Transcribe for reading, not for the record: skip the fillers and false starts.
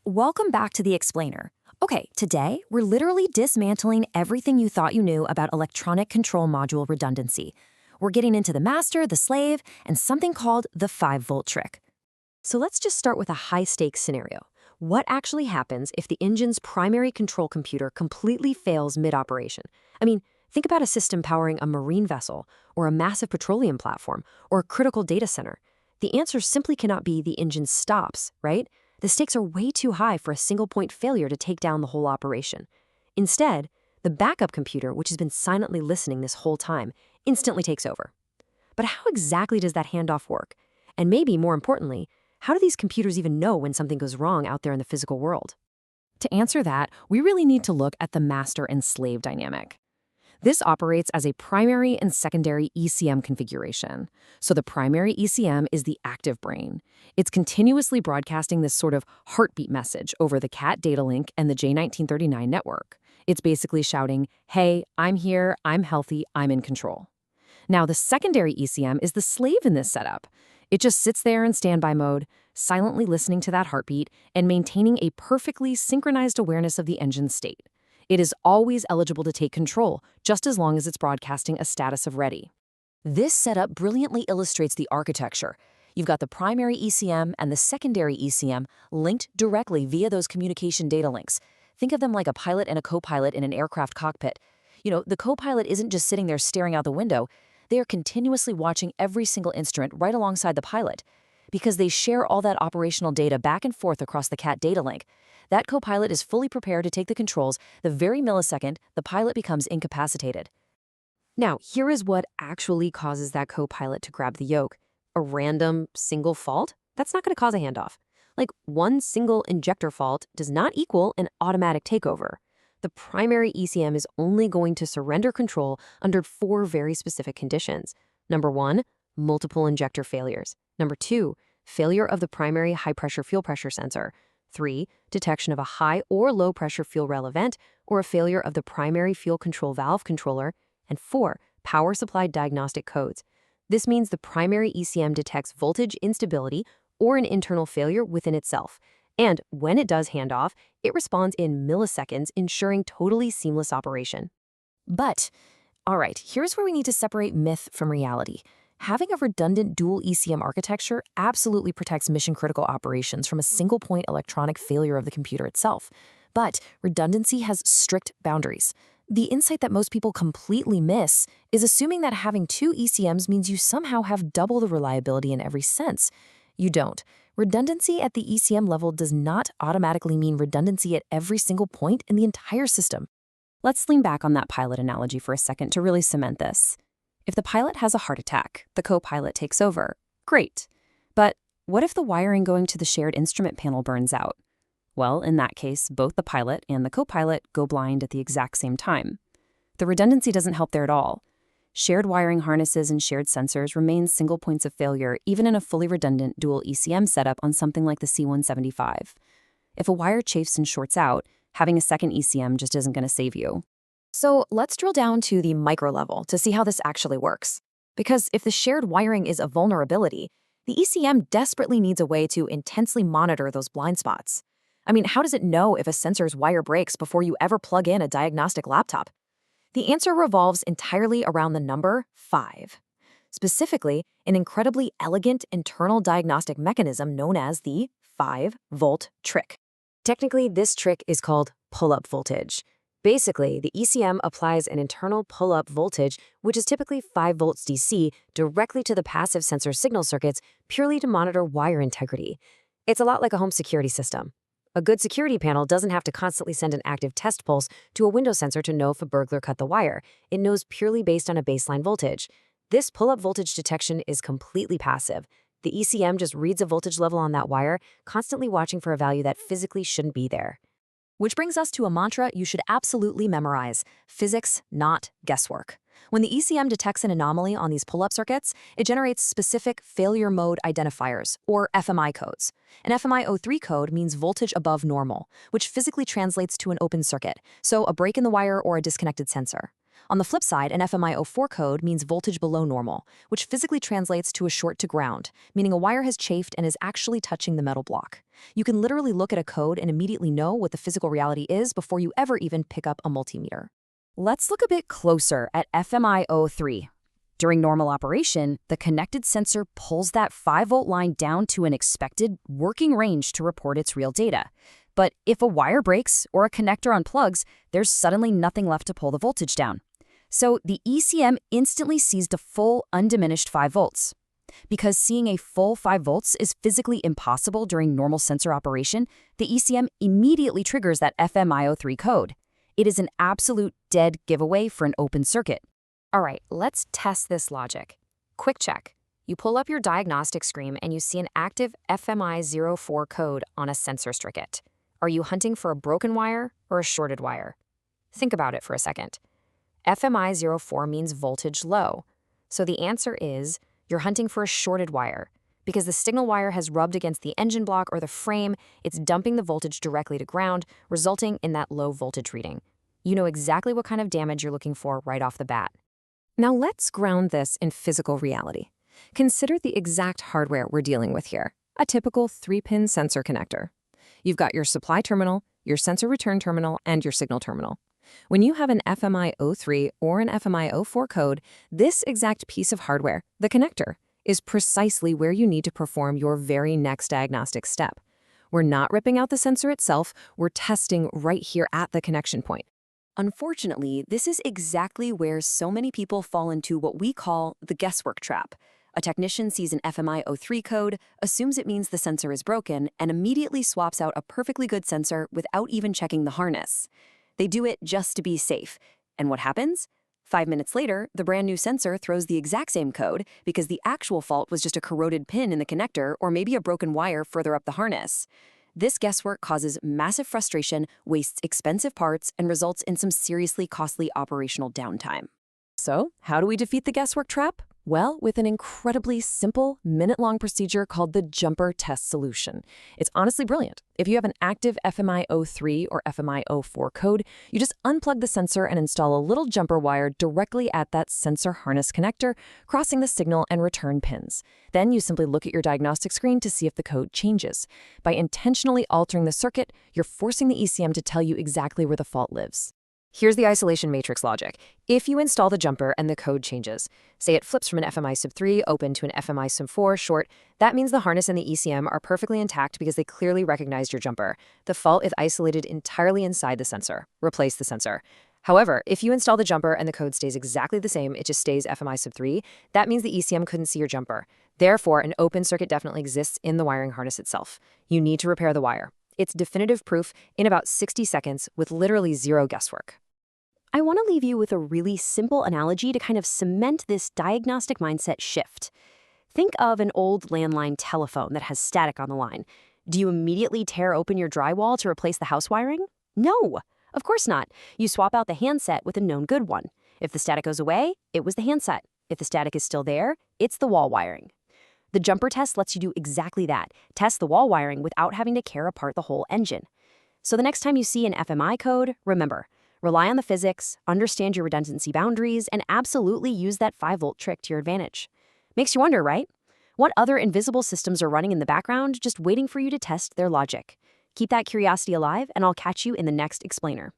Welcome back to The Explainer. Okay, today we're literally dismantling everything you thought you knew about electronic control module redundancy. We're getting into the master, the slave, and something called the 5-volt trick. So let's just start with a high-stakes scenario. What actually happens if the engine's primary control computer completely fails mid-operation? I mean, think about a system powering a marine vessel, or a massive petroleum platform, or a critical data center. The answer simply cannot be the engine stops, right? The stakes are way too high for a single-point failure to take down the whole operation. Instead, the backup computer, which has been silently listening this whole time, instantly takes over. But how exactly does that handoff work? And maybe, more importantly, how do these computers even know when something goes wrong out there in the physical world? To answer that, we really need to look at the master and slave dynamic. This operates as a primary and secondary ECM configuration. So the primary ECM is the active brain. It's continuously broadcasting this sort of heartbeat message over the CAT data link and the J1939 network. It's basically shouting, hey, I'm here, I'm healthy, I'm in control. Now, the secondary ECM is the slave in this setup. It just sits there in standby mode, silently listening to that heartbeat and maintaining a perfectly synchronized awareness of the engine's state. It is always eligible to take control, just as long as it's broadcasting a status of ready. This setup brilliantly illustrates the architecture. You've got the primary ECM and the secondary ECM linked directly via those communication data links. Think of them like a pilot and a co-pilot in an aircraft cockpit. The co-pilot isn't just sitting there staring out the window. They are continuously watching every single instrument right alongside the pilot. Because they share all that operational data back and forth across the CAT data link, that co-pilot is fully prepared to take the controls the very millisecond the pilot becomes incapacitated. Now, here is what actually causes that co-pilot to grab the yoke. A random single fault? That's not going to cause a handoff. Like, one single injector fault does not equal an automatic takeover. The primary ECM is only going to surrender control under 4 very specific conditions. Number 1, multiple injector failures. Number 2, failure of the primary high-pressure fuel pressure sensor. 3, detection of a high or low-pressure fuel rail event, or a failure of the primary fuel control valve controller. And 4, power supply diagnostic codes. This means the primary ECM detects voltage instability or an internal failure within itself. And when it does hand off, it responds in milliseconds, ensuring totally seamless operation. But, all right, here's where we need to separate myth from reality. Having a redundant dual-ECM architecture absolutely protects mission-critical operations from a single-point electronic failure of the computer itself. But redundancy has strict boundaries. The insight that most people completely miss is assuming that having 2 ECMs means you somehow have double the reliability in every sense. You don't. Redundancy at the ECM level does not automatically mean redundancy at every single point in the entire system. Let's lean back on that pilot analogy for a second to really cement this. If the pilot has a heart attack, the co-pilot takes over. Great. But what if the wiring going to the shared instrument panel burns out? Well, in that case, both the pilot and the co-pilot go blind at the exact same time. The redundancy doesn't help there at all. Shared wiring harnesses and shared sensors remain single points of failure even in a fully redundant dual ECM setup on something like the C175. If a wire chafes and shorts out, having a second ECM just isn't going to save you. So let's drill down to the micro level to see how this actually works. Because if the shared wiring is a vulnerability, the ECM desperately needs a way to intensely monitor those blind spots. I mean, how does it know if a sensor's wire breaks before you ever plug in a diagnostic laptop? The answer revolves entirely around the number 5. Specifically, an incredibly elegant internal diagnostic mechanism known as the 5-volt trick. Technically, this trick is called pull-up voltage. Basically, the ECM applies an internal pull-up voltage, which is typically 5 volts DC, directly to the passive sensor signal circuits purely to monitor wire integrity. It's a lot like a home security system. A good security panel doesn't have to constantly send an active test pulse to a window sensor to know if a burglar cut the wire. It knows purely based on a baseline voltage. This pull-up voltage detection is completely passive. The ECM just reads a voltage level on that wire, constantly watching for a value that physically shouldn't be there. Which brings us to a mantra you should absolutely memorize: physics, not guesswork. When the ECM detects an anomaly on these pull-up circuits, it generates specific failure mode identifiers, or FMI codes. An FMI03 code means voltage above normal, which physically translates to an open circuit, so a break in the wire or a disconnected sensor. On the flip side, an FMI04 code means voltage below normal, which physically translates to a short to ground, meaning a wire has chafed and is actually touching the metal block. You can literally look at a code and immediately know what the physical reality is before you ever even pick up a multimeter. Let's look a bit closer at FMI03. During normal operation, the connected sensor pulls that 5-volt line down to an expected working range to report its real data. But if a wire breaks or a connector unplugs, there's suddenly nothing left to pull the voltage down. So the ECM instantly sees the full undiminished 5 volts. Because seeing a full 5 volts is physically impossible during normal sensor operation, the ECM immediately triggers that FMI03 code. It is an absolute dead giveaway for an open circuit. All right, let's test this logic. Quick check. You pull up your diagnostic screen and you see an active FMI04 code on a sensor circuit. Are you hunting for a broken wire or a shorted wire? Think about it for a second. FMI04 means voltage low. So the answer is you're hunting for a shorted wire. Because the signal wire has rubbed against the engine block or the frame, it's dumping the voltage directly to ground, resulting in that low voltage reading. You know exactly what kind of damage you're looking for right off the bat. Now let's ground this in physical reality. Consider the exact hardware we're dealing with here, a typical 3-pin sensor connector. You've got your supply terminal, your sensor return terminal, and your signal terminal. When you have an FMI03 or an FMI04 code, this exact piece of hardware, the connector, is precisely where you need to perform your very next diagnostic step. We're not ripping out the sensor itself, we're testing right here at the connection point. Unfortunately, this is exactly where so many people fall into what we call the guesswork trap. A technician sees an FMI03 code, assumes it means the sensor is broken, and immediately swaps out a perfectly good sensor without even checking the harness. They do it just to be safe. And what happens? 5 minutes later, the brand new sensor throws the exact same code because the actual fault was just a corroded pin in the connector or maybe a broken wire further up the harness. This guesswork causes massive frustration, wastes expensive parts, and results in some seriously costly operational downtime. So, how do we defeat the guesswork trap? Well, with an incredibly simple, minute-long procedure called the jumper test solution. It's honestly brilliant. If you have an active FMI03 or FMI04 code, you just unplug the sensor and install a little jumper wire directly at that sensor harness connector, crossing the signal and return pins. Then you simply look at your diagnostic screen to see if the code changes. By intentionally altering the circuit, you're forcing the ECM to tell you exactly where the fault lives. Here's the isolation matrix logic. If you install the jumper and the code changes, say it flips from an FMI sub 3 open to an FMI sub 4 short, that means the harness and the ECM are perfectly intact because they clearly recognized your jumper. The fault is isolated entirely inside the sensor. Replace the sensor. However, if you install the jumper and the code stays exactly the same, it just stays FMI sub 3, that means the ECM couldn't see your jumper. Therefore, an open circuit definitely exists in the wiring harness itself. You need to repair the wire. It's definitive proof in about 60 seconds with literally zero guesswork. I want to leave you with a really simple analogy to kind of cement this diagnostic mindset shift. Think of an old landline telephone that has static on the line. Do you immediately tear open your drywall to replace the house wiring? No, of course not. You swap out the handset with a known good one. If the static goes away, it was the handset. If the static is still there, it's the wall wiring. The jumper test lets you do exactly that, test the wall wiring without having to tear apart the whole engine. So the next time you see an FMI code, remember, rely on the physics, understand your redundancy boundaries, and absolutely use that 5-volt trick to your advantage. Makes you wonder, right? What other invisible systems are running in the background just waiting for you to test their logic? Keep that curiosity alive, and I'll catch you in the next explainer.